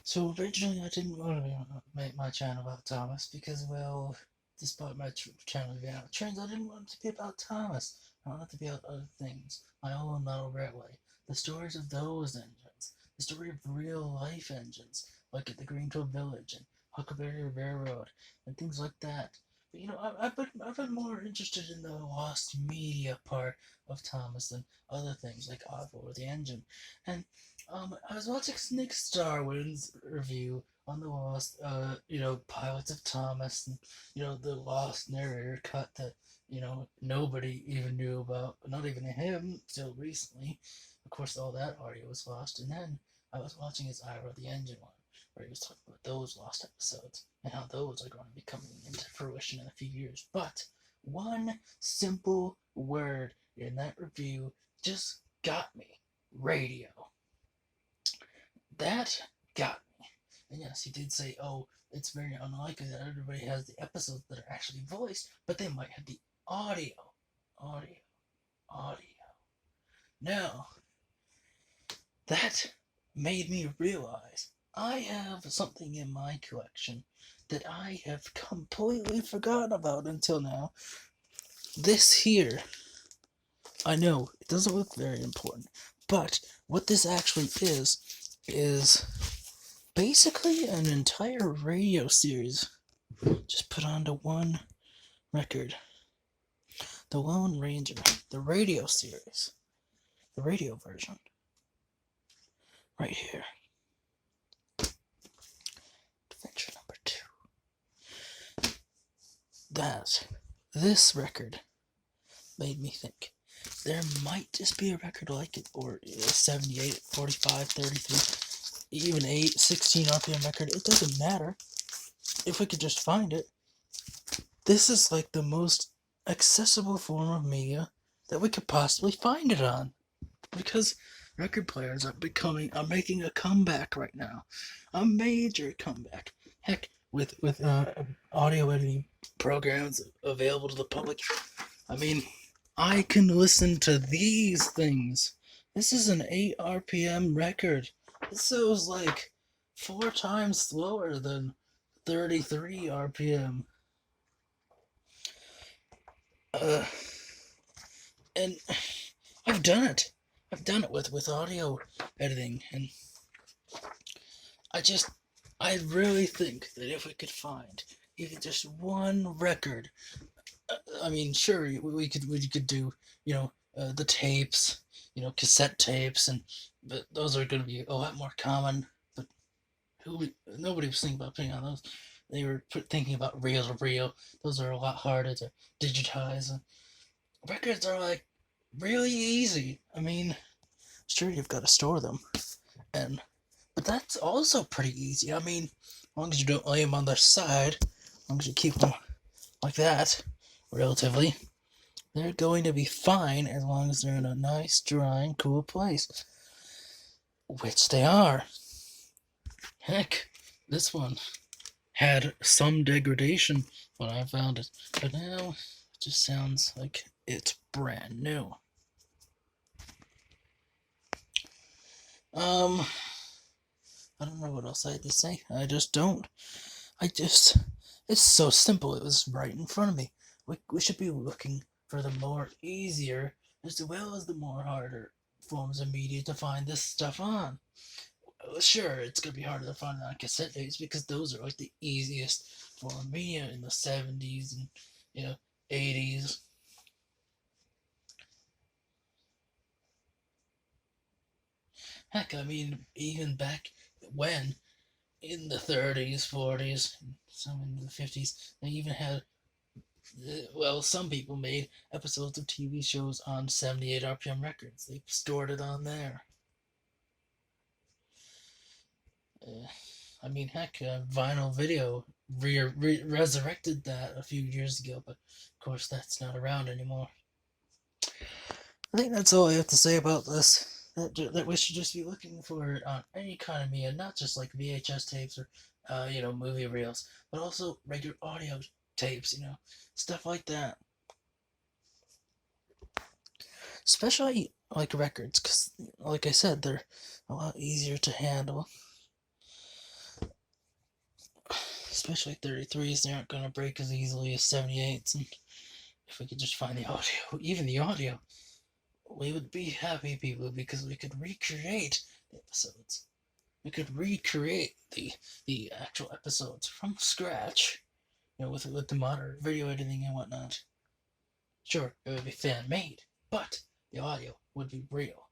So originally I didn't want to make my channel about Thomas because, well, despite my channel being about trains, I didn't want it to be about Thomas. I wanted it to be about other things. My own metal railway, the stories of those engines, the story of real life engines, like at the Greenfield Village and Huckleberry Railroad and things like that. But I've been more interested in the lost media part of Thomas than other things like Oswald or the engine. And I was watching Nick Starwind's review on the Lost, Pilots of Thomas, and the Lost narrator cut that nobody even knew about, not even him, till recently. Of course, all that audio was lost, and then I was watching his Ira the Engine one, where he was talking about those lost episodes and how those are going to be coming into fruition in a few years. But one simple word in that review just got me: radio. That got me. And yes, he did say, oh, it's very unlikely that everybody has the episodes that are actually voiced, but they might have the audio. Audio. Audio. Now, that made me realize I have something in my collection that I have completely forgotten about until now. This here, I know, it doesn't look very important, but what this actually is basically an entire radio series just put onto one record. The Lone Ranger, the radio series, the radio version, right here. Adventure number 2. This record made me think there might just be a record like it, or 78, 45, 33, even 8, 16 RPM record. It doesn't matter if we could just find it. This is like the most accessible form of media that we could possibly find it on, because record players are making a comeback right now, a major comeback. Heck, with audio editing programs available to the public, I mean, I can listen to these things. This is an 8 RPM record. This feels like 4 times slower than 33 RPM. And I've done it. I've done it with audio editing, and I really think that if we could find even just one record, I mean, sure, we could do, the tapes, cassette tapes, but those are going to be a lot more common. But nobody was thinking about putting on those. They were thinking about reel to reel. Those are a lot harder to digitize. And records are like really easy. I mean, sure, you've got to store them, and but that's also pretty easy. I mean, as long as you don't lay them on their side, as long as you keep them like that, relatively, they're going to be fine as long as they're in a nice, dry, and cool place. Which they are. Heck, this one had some degradation when I found it, but now it just sounds like it's brand new. I don't know what else I had to say. I just don't. It's so simple. It was right in front of me. We should be looking for the more easier as well as the more harder forms of media to find this stuff on. Sure, it's gonna be harder to find on cassette tapes because those are like the easiest form of media in the 70s and 80s. Heck, I mean, even back when in the 30s, 40s, some in the 50s, they even had, well, some people made episodes of TV shows on 78 RPM records. They stored it on there. Uh, I mean, heck, vinyl video resurrected that a few years ago, but of course that's not around anymore. I think that's all I have to say about this. That we should just be looking for it on any kind of media, not just like VHS tapes or, movie reels, but also regular audio tapes, stuff like that. Especially like records, because, like I said, they're a lot easier to handle. especially 33s, they aren't gonna break as easily as 78s. And if we could just find the audio, even the audio, we would be happy people because we could recreate the episodes. We could recreate the actual episodes from scratch, with the modern video editing and whatnot. Sure, it would be fan made, but the audio would be real.